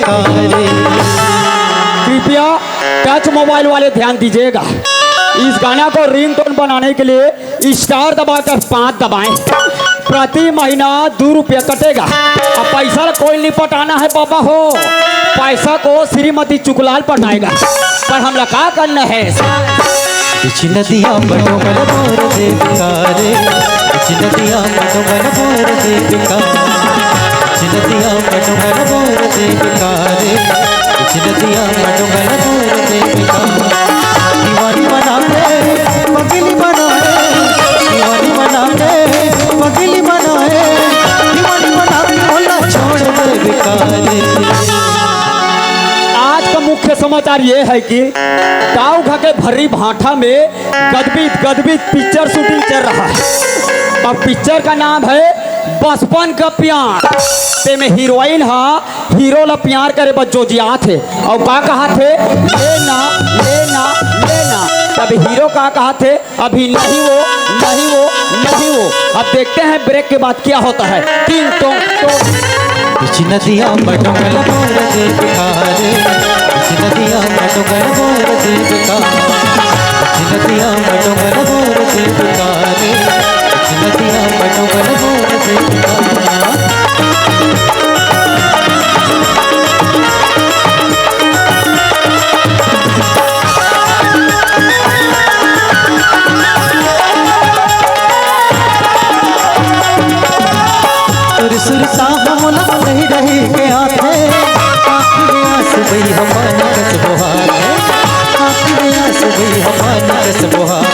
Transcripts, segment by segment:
बेकार। कृपया touch mobile वाले ध्यान दीजिएगा। इस गाना को रिंगटोन बनाने के लिए स्टार दबाकर 5 दबाएं। प्रति महीना 2 रुपया कटेगा। अब पैसा कोई नहीं पटाना है बाबा हो, पैसा को श्रीमती चुकलाल पटाएगा। पर हम लोग क्या करना है? कुछ नदियाँ बनोगल मोर दे बेकार। कुछ नदियाँ बनोगल मोर दे बेकार। कुछ नदियाँ बनोगल मोर दे बेकार। कुछ नदियाँ बनोगल मोर दे बेकार। दीवानी बना के पगली बनाए, दीवानी बना के पगली बनाए, दीवानी बना के बोला छोड़ दे बेकार। आज का मुख्य समाचार ये है कि गाँव घर के भर्री भाठा में गदबित पिक्चर शूटिंग चल रहा है। अब पिक्चर का नाम है बचपन का प्यार। ते में हीरोइन हीरो ला प्यार करे बच्चों जिया थे और का कहा थे लेना लेना लेना। तब हीरो का कहा थे अभी नहीं वो नहीं वो नहीं वो। अब देखते हैं ब्रेक के बाद क्या होता है। टिंग टोंग टोंग। कुछ नदियाँ बनोगल मोर दे बेकार। कुछ नदियाँ बनोगल मोर दे बेकार। कुछ नदियाँ बनोगल मोर दे बेकार। कुछ नदियाँ बनोगल मोर दे बेकार। सुर साहा मोला नहीं रही के आते, आँखी में आंसू बही हमारी कस बुहार है, आँखी में आंसू बही हमारी कस बुहार।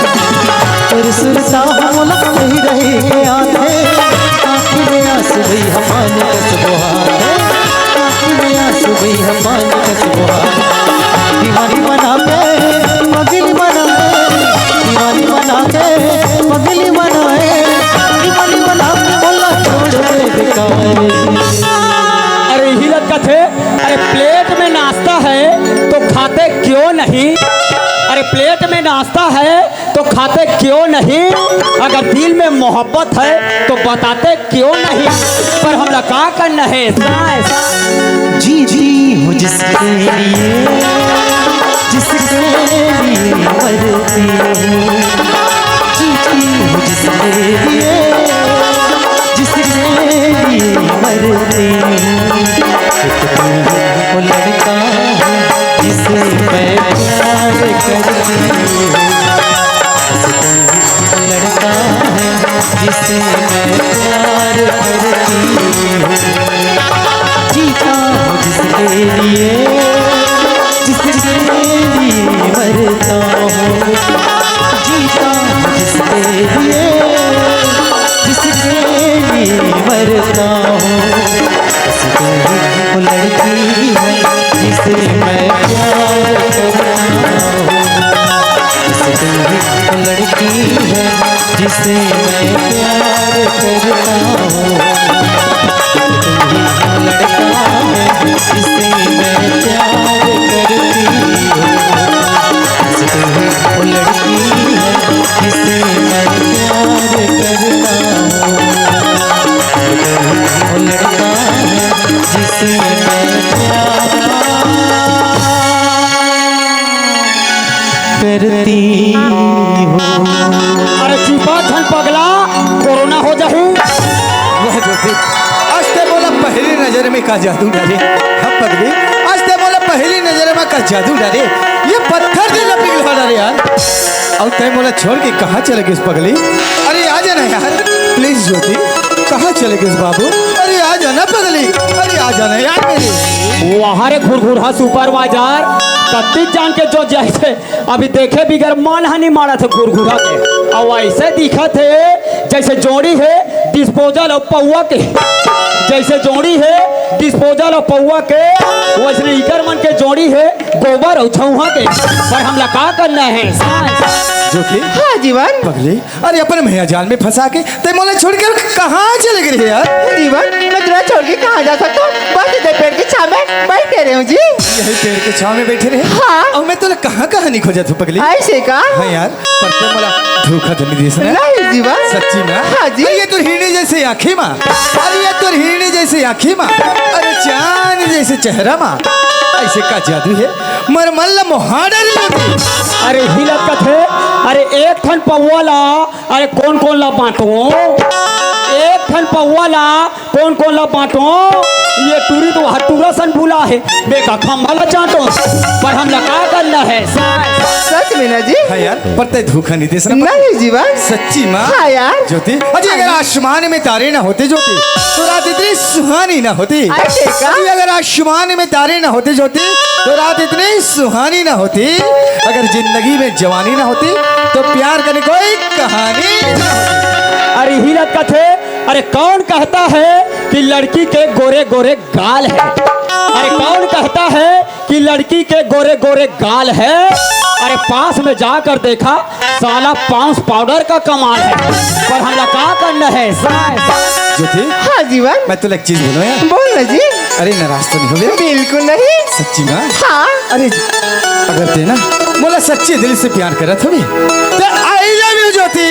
सुर साहा मोला नहीं रही के आते, आँखी में आंसू बही हमारी कस बुहार है, आँखी में आंसू बही हमारी कस बुहार। दीवानी बना के पगली बनाए, दीवानी बना के पगली बनाए, दीवानी बना के बोला छोड़ दे बेकार। अरे यही लड़का थे। अरे प्लेट में नाश्ता है तो खाते क्यों नहीं? अरे प्लेट में नाश्ता है तो खाते क्यों नहीं? अगर दिल में मोहब्बत है तो बताते क्यों नहीं? पर हम लोग क्या करना है? जी जी हो जिसके लिए, जिसके लिए मरती हूँ। जी जी हो जिसके लिए, जिसके लिए मरती हूँ। वो लड़का है जिसे मैं प्यार करती हूँ। वो लड़का है जिसे मैं प्यार करती हूँ। जीता हूँ जिसके लिए, जिसके लिए मरता हूँ। जीता हूँ जिसके लिए, जिसके लिए मरता हूँ। वो लड़की है जिसे मैं प्यार करता हूँ। वो लड़की है जिसे मैं प्यार करता हूँ। वो लड़का है जिसे मैं प्यार करती हूँ। वो लड़की है जिसे मैं प्यार करता हूँ। वो लड़का है जिसे मैं प्यार करती हूँ। अरे चिपा धन पगला कोरोना हो जाए। वह जो थी आज ते बोला पहली नजर में का जादू डाले। हम पगली आज ते बोला पहली नजर में का जादू डाले। ये पत्थर दिल पिघला डाले यार। और तय बोला छोड़ के कहाँ चले गए इस पगली? अरे आ जाना यार प्लीज ज्योति। कहाँ चले गए इस बाबू? अरे आ जाना पगली, अरे आ जाना यार मेरी। वहाँ रे घुरघुरा सुपरवाइजर कत्ती जान के जो जैसे अभी देखे बिगर मन हानि मारा थे घुरघुरा के। और ऐसे दिखा थे जैसे जोड़ी है डिस्पोजल और पौआ के। जैसे जोड़ी है डिस्पोजल और पौआ के, वैसे इकर मन के जोड़ी है गोबर और छौहा के। पर हम लोग क्या करना है? ज्योति हाँ जीवन। पगली अरे अपन भैया जाल में फंसा के ते मोला छोड़ के कहाँ चले गए यार? जीवन मैं तेरा छोड़ के कहाँ जा सकता हूँ? बस इधर पेड़ की छाव में बैठे रहे हूँ जी। यही पेड़ के छाव में बैठे रहे। हाँ। और मैं तो कहाँ कहाँ नहीं खोजा तू पगली। ऐसे का? हाँ यार पर ते मोला धोखा तो नहीं दिया ना? नहीं जीवन। सच्ची माँ? हाँ जी। ये तो हिरणी जैसे आँखें माँ। अरे ये तो हिरणी जैसे आँखें माँ। अरे चांद जैसे चेहरा माँ ऐसे का जादू है मरमल्ला मोहाड़ा रे ज्योति। अरे हिलत कथे अरे एक ठन पौवा ला अरे कौन कौन ला बांटो एक ठन पौवा ला कौन कौन ला बांटो ये टूरी तो हटूरा सन भूला है बेका खम्भा ला चाटो पर हम ला का करना है सच में ना जी? हाँ यार पर ते धोखा नहीं दे सकता। नहीं जीवन। सच्ची माँ। हाँ यार। ज्योति अजी अगर आसमान में तारे ना होते ज्योति तो रात इतनी सुहानी ना होती। ऐसे का? अजी अगर आसमान में तारे ना होते ज्योति तो रात इतनी सुहानी ना होती। अगर जिंदगी में जवानी ना होती तो प्यार करने कोई कहानी ना होती। अरे हिलत कथे अरे कौन कहता है कि लड़की के गोरे गोरे गाल है अरे कौन कहता है कि लड़की के गोरे गोरे गाल है अरे पास में जाकर देखा साला पाउंस पाउडर का कमाल है पर हम का करना है ज्योति हाँ जीवन। मैं तो एक चीज बोलूं यार। बोल ना जी। अरे नाराज तो नहीं हो गया? बिल्कुल नहीं। सच्ची माँ। हाँ। अरे अगर ते ना बोला सच्चे दिल से प्यार करा थोड़ी तो आई लव यू ज्योति।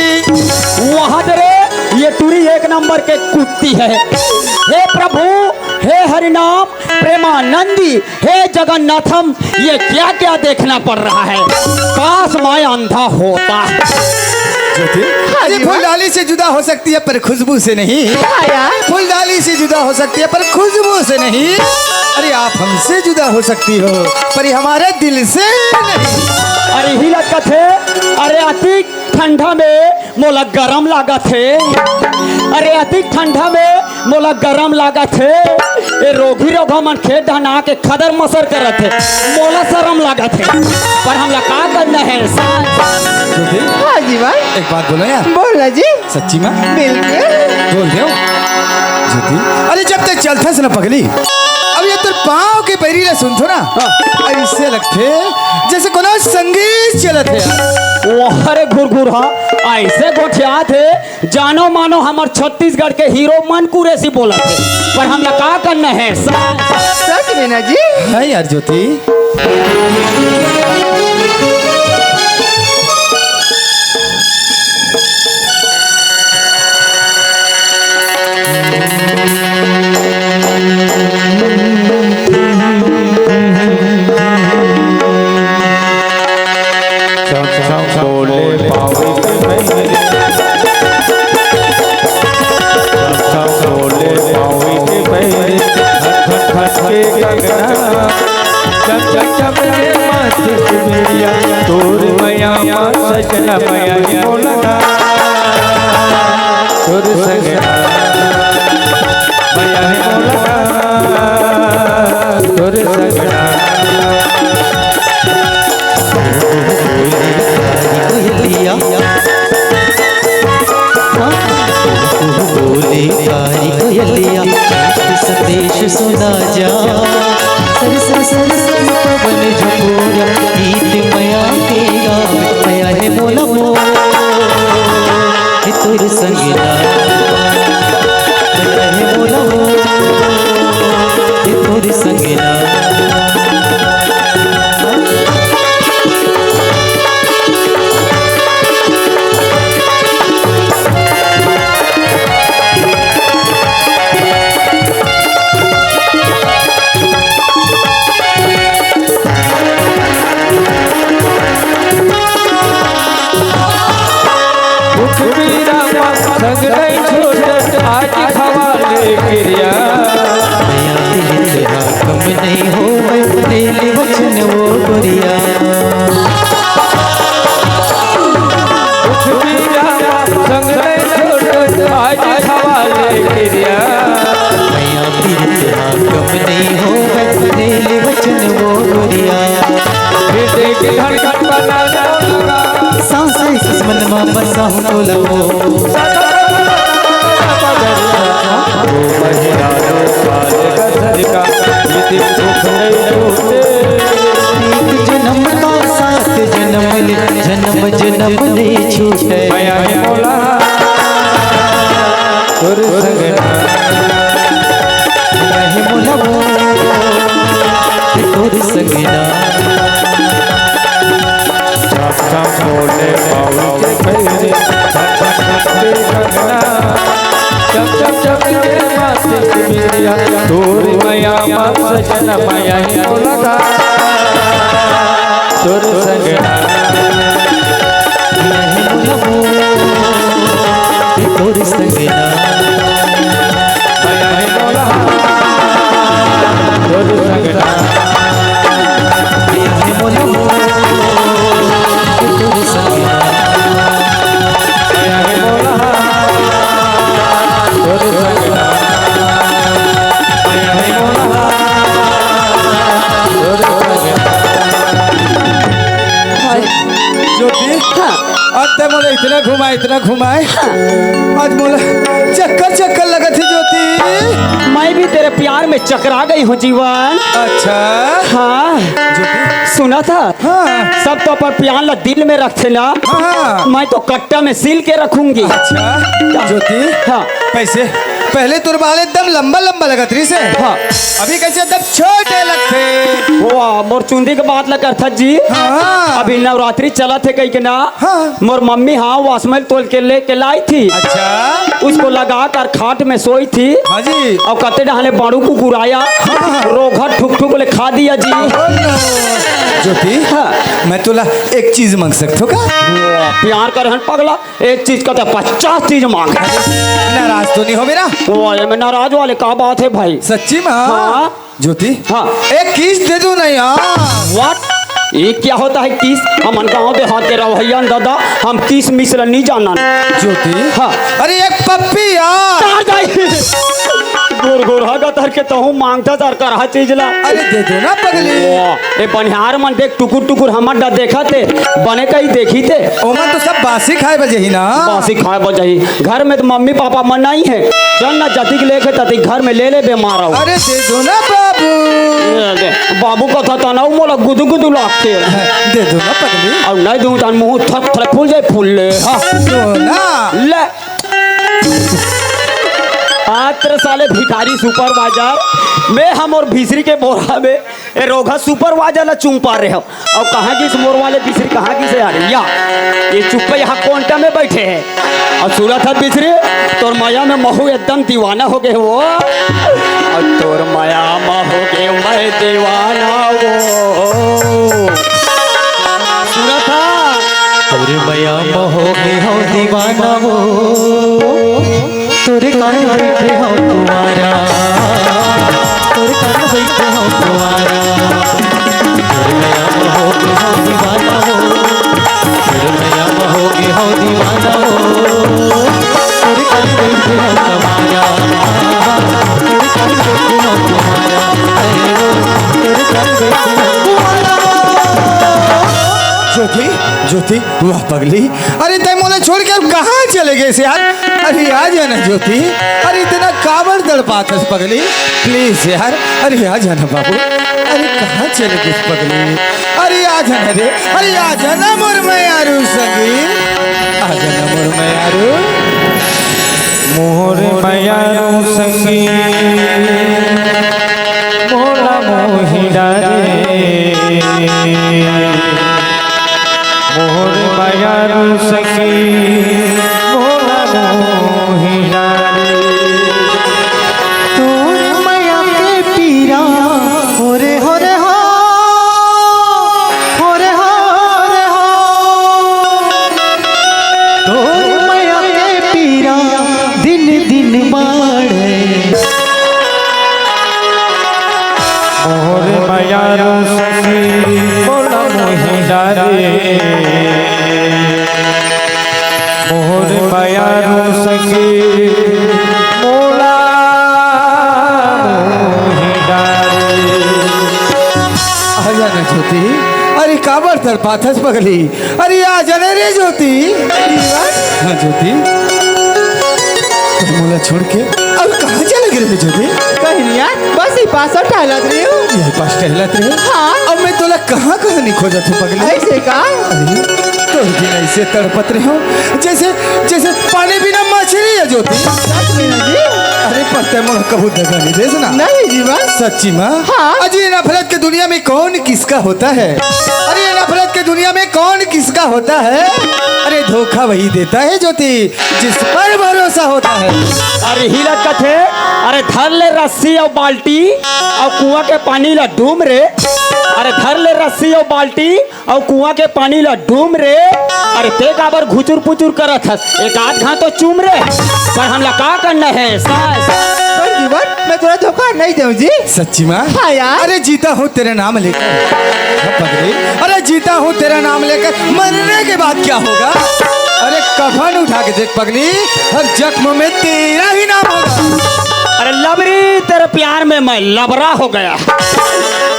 वहां तेरे ये टूरी एक नंबर के कुत्ती है। हे प्रभु हे हरिनाम प्रेमानंदी हे जगन्नाथम ये क्या क्या देखना पड़ रहा है काश मैं अंधा होता। ज्योति हाँ जी, फूलडाली से जुदा हो सकती है पर खुशबू से नहीं। हाँ यार। फूलडाली से जुदा हो सकती है पर खुशबू से नहीं। अरे आप हमसे जुदा हो सकती हो पर ये हमारे दिल से नहीं। अरे हिलत कथे अरे अति ठंडा में मोला गरम लागत है अरे अति ठंडा में मोला गरम लागत है ये रोगी रोगा मन खेत ढना के खदर मसर करत है मोला शरम लागत है पर हमला का करना है ज्योति हाँ जीवन। एक बात बोलो यार। बोल ना जी। सच्ची माँ बिल्कुल। बोल दो ज्योति। अरे जब तक चलता से ना पगली अब ये तो पाँव के पैरी ना सुनथो ना ऐसे लगते जैसे कोनो संगीत चलत है यार। अरे घुरघुरा ऐसे गोठिया थे जानो मानो हमार छत्तीसगढ़ के हीरो मनकुरे सी बोला थे पर हमला का करना है सच में ना जी? हाँ यार ज्योति। संदेश सुना जा सर सर सर सर पवन झकोरा गीत मया के गाँव मया है मोला मो तुर संगीना मया है मोला मो तुर संगीना। नहीं हो तेरे वचन वो गोरिया मैया तेरे कम नहीं हो तेरे वचन वो गोरिया सांसें किस मन में बसा हूँ बोला जन्म का साथ जन्म जन्म नहीं छूटे तोर संगीना चप चप चप आम सजन माया लगा तोर संगना तोर संगना माया मोला तोर संगना तोर संगना माया मोला तोर संगना माया मोला तोर संगना ज्योति आज ते मोला इतना घुमाए आज मोला चक्कर लगा थी ज्योति। मैं भी तेरे प्यार में चकरा गई हूँ जीवन। अच्छा हाँ ज्योति। सुना था। हाँ सब तो अपन प्यार ला दिल में रखते ना। हाँ। मैं तो कट्टा में सील के रखूंगी। अच्छा ज्योति। हाँ पैसे पहले तुर बाल एकदम लंबा लगत रही से। हाँ अभी कैसे एकदम छोटे लगते। वाह मोर चुंदी के बात लगा था जी। हाँ। अभी नवरात्रि चला थे कहीं के ना। हाँ। मोर मम्मी हाँ वासमैल तोल के लेके लाई थी। अच्छा उसको लगा कर खाट में सोई थी। हाँ जी। और कते डहाने बाड़ू को गुराया। रोघा ठुक ठुक ले खा दिया जी। ज्योति हाँ। मैं तुला एक चीज मांग सकता हूँ का? प्यार कर हन पगला एक चीज का तो 50 चीज मांग। नाराज तो नहीं हो मेरा? वाले में नाराज वाले का बात है भाई। सच्ची में? हाँ। ज्योति हाँ। एक किस दे दो ना यार। व्हाट ये क्या होता है किस? हम गाँव देहात के रवैया दादा हम किस मिश्र नहीं जाना। ज्योति हाँ। अरे एक पप्पी यार। गोर गोर हागा तर के तहु मांगता तर कर हा चीज ला। अरे दे दो ना पगली। ए बनिहार मन देख टुकुर टुकुर हमर डा देखा थे बने कहीं देखी थे। ओमन तो सब बासी खाए बजे ही ना। बासी खाए बजाई घर में तो मम्मी पापा मन नहीं है। चल ना जतिक लेके ततिक घर में ले बीमार हो। अरे दे दो ना बाबू। बाबू कथा तनाव मोला गुदु गुदु लागते। दे दो ना पगली। और नहीं दूं तन मुंह थक थक फूल जाए फूल ले। हाँ दो ना। ले आज तेरे साले भिखारी सुपरवाइजर मैं हम और भिसरी के बोरा में ए रोगा सुपरवाइजर ला चुम पा रहे हो। और कहाँ की इस मोर वाले भिसरी कहाँ की से आ रही या ये चुप्पे यहाँ कोंटा में बैठे हैं। और सूरत है भिसरी तोर माया में महू एकदम दीवाना हो गए वो। और तोर माया में हो गए मैं दीवाना वो। सूरत है तोरे मया महोगे हो दीवाना हो तोरे कान बैठे हो तुम्हारा तोरे कान बैठे हो तुम्हारा तोरे मया महोगे हो दीवाना हो तोरे मया महोगे हो दीवाना हो तोरे कान बैठे हो तुम्हारा तोरे कान बैठे हो तुम्हारा तोरे कान बैठे हो तुम्हारा। ज्योति ज्योति वाह पगली। अरे तय मोला छोड़ के अब कहाँ चले गए से यार? अरे आ जाना ज्योति। अरे इतना काबर तड़पात है पगली प्लीज यार। अरे आ जाना बाबू। अरे कहाँ चले गए पगली? अरे आ जाना रे। अरे आ जाना मोर मैं यारू संगी। आ जाना मोर मैं यारू। मोर माया संगी मोला मोहि डारे मोर माया संगी मोला मोहि डारे तोर मया के पीरा हो रे हो रे हो हो रे हो रे हो तोर मया के पीरा दिन दिन बाढ़े मोर माया संगी मोला मोहि डारे मोर माया संगी मोला मोहि डारे। आ जाना ज्योति। अरे काबर तड़पात है पगली? अरे आ जाना रे ज्योति। हाँ ज्योति तुम मोला छोड़ के अब कहाँ चले गए ज्योति? कहीं नहीं यार बस ही पास और टहलत रही हूँ। यही पास टहलत रहे। हाँ। अब मैं तोला कहाँ नहीं खोजा तू पगली? ऐसे का? अरे तो दिन ऐसे तड़पत रहे हो जैसे जैसे पानी बिना मछली है ज्योति। सच में ना जी? अरे पत्ते मोड़ कबू दगा नहीं देस ना। नहीं जीवन। सच्ची माँ। हाँ। अजी नफरत के दुनिया में कौन किसका होता है? अरे ये नफरत के दुनिया में कौन किसका होता है? अरे धोखा वही देता है ज्योति जिस पर भरोसा होता है। अरे हिलत कथे, अरे धर ले रस्सी और बाल्टी और कुआं के पानी ला डूम रे। अरे धर ले रस्सी और बाल्टी और कुआं के पानी ला डूम रे। अरे ते काबर घुचुर पुचुर करत हस, एक आध घा तो चूम रे। पर हमला का करना है सास? पर जीवन मैं थोड़ा धोखा नहीं दूं जी। सच्ची माँ? हाँ यार। अरे जीता हूँ तेरा नाम लेकर। हाँ पगली, अरे जीता हूँ तेरा नाम लेकर, मरने के बाद क्या होगा? अरे कफन उठा के देख पगली, हर जख्म में तेरा ही नाम होगा। अरे लबरी तेरे प्यार में मैं लबरा हो गया।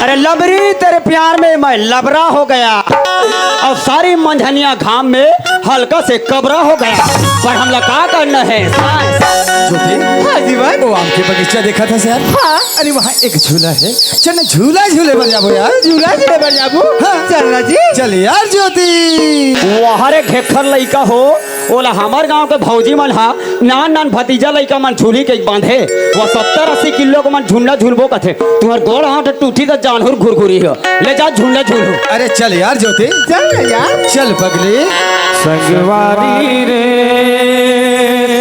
अरे लबरी तेरे प्यार में मैं लबरा हो गया और सारी मंझनिया घाम में हल्का से कबरा हो गया। पर हमला का करना है सास? ज्योति, हाँ जीवन। वो आम के बगीचा देखा था यार? हाँ। अरे वहाँ एक झूला है, चल झूला झूले बन जाबो यार। झूला झूले बन जाबू। हाँ। चलना जी। चल यार ज्योति। वहाँ रे घेखर लइका हो, ओला हमार गांव के भौजी मन हा नान नान भतीजा लइका मन झूली के बांधे। वो 70-80 किलो को मन झुंडा झूलबो कथे। तुम्हार गोड़ हाथ टूटी तो जानवर घुरघुरी हो, ले जा झुंडा झूलो। अरे चल यार ज्योति, चल ना यार। चल पगली। संगवारी रे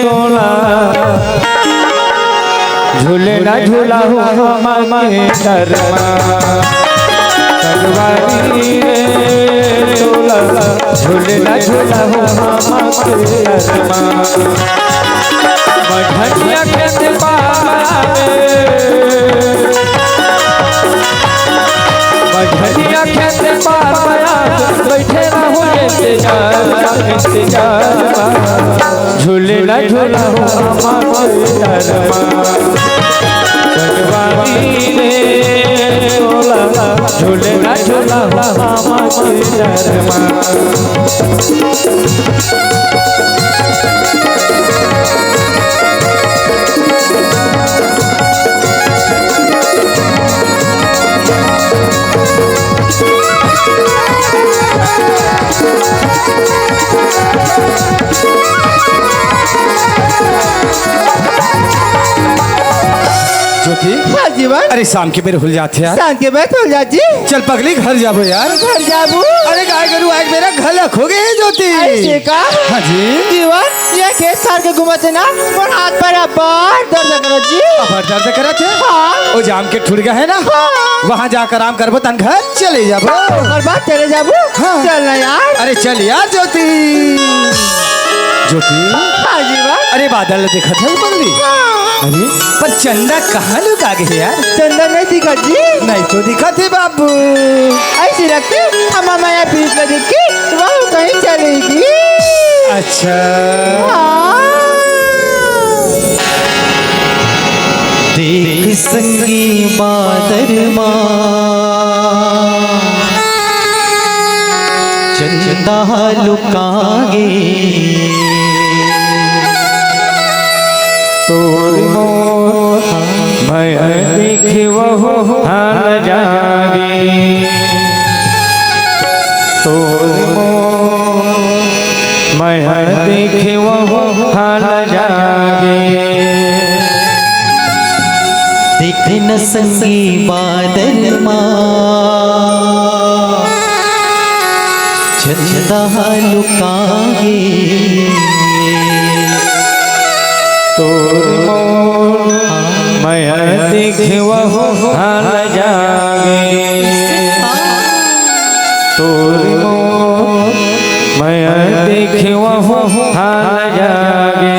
तोला झूले ना झूला हो हमारे दरमा। संगवारी रे तोला झूले ना झूला हो हमारे दरमा। बढ़िया के बढ़िया खेते पाया बैठे रहो इंतजार। झूले ना झूला हो हमारे दरमा। संगवारी रे तोला झूले ना झूला हो हमारे दरमा। ज्योति, हाँ जीवन। अरे शाम के बेर हुल जाते यार। शाम के बाद हो जा जी। चल पगली घर जाबो यार। घर जाबू। अरे गाय गरु आज मेरा गला खो गए हैं ज्योति। ऐसे का? हाँ जी। जीवन ये खेत सार के घुमाते ना और हाथ पैर बार दर्द करो जी। अब दर्द करा थे? हाँ। वो जाम के ठुड़ गया है ना, हाँ। वहाँ जाकर आराम करबो तन घर चले जाबो। और बात चले जाबू। हाँ। चलना यार। अरे चल यार ज्योति। ज्योति, हाँ जीवन। अरे बादल देखा था पगली? हाँ। अरे पर चंदा कहाँ लुका गए यार? चंदा नहीं दिखा जी। नहीं तो दिखा थे बाबू। ऐसी रखते हम माया बीच में दिखी वह कहीं चलेगी। अच्छा। हाँ। देख संगी बादल माँ चंदा लुकागे। तोर मोर मैं देखी वो हाल जागे। तोर मोर मैं देखी वो हाल जागे। देख न संगी बादल माँ चंदा लुकागे। तोर मोर मैं देखी वो हाल जागे। तोर मोर मैं देखी वो हाल जागे।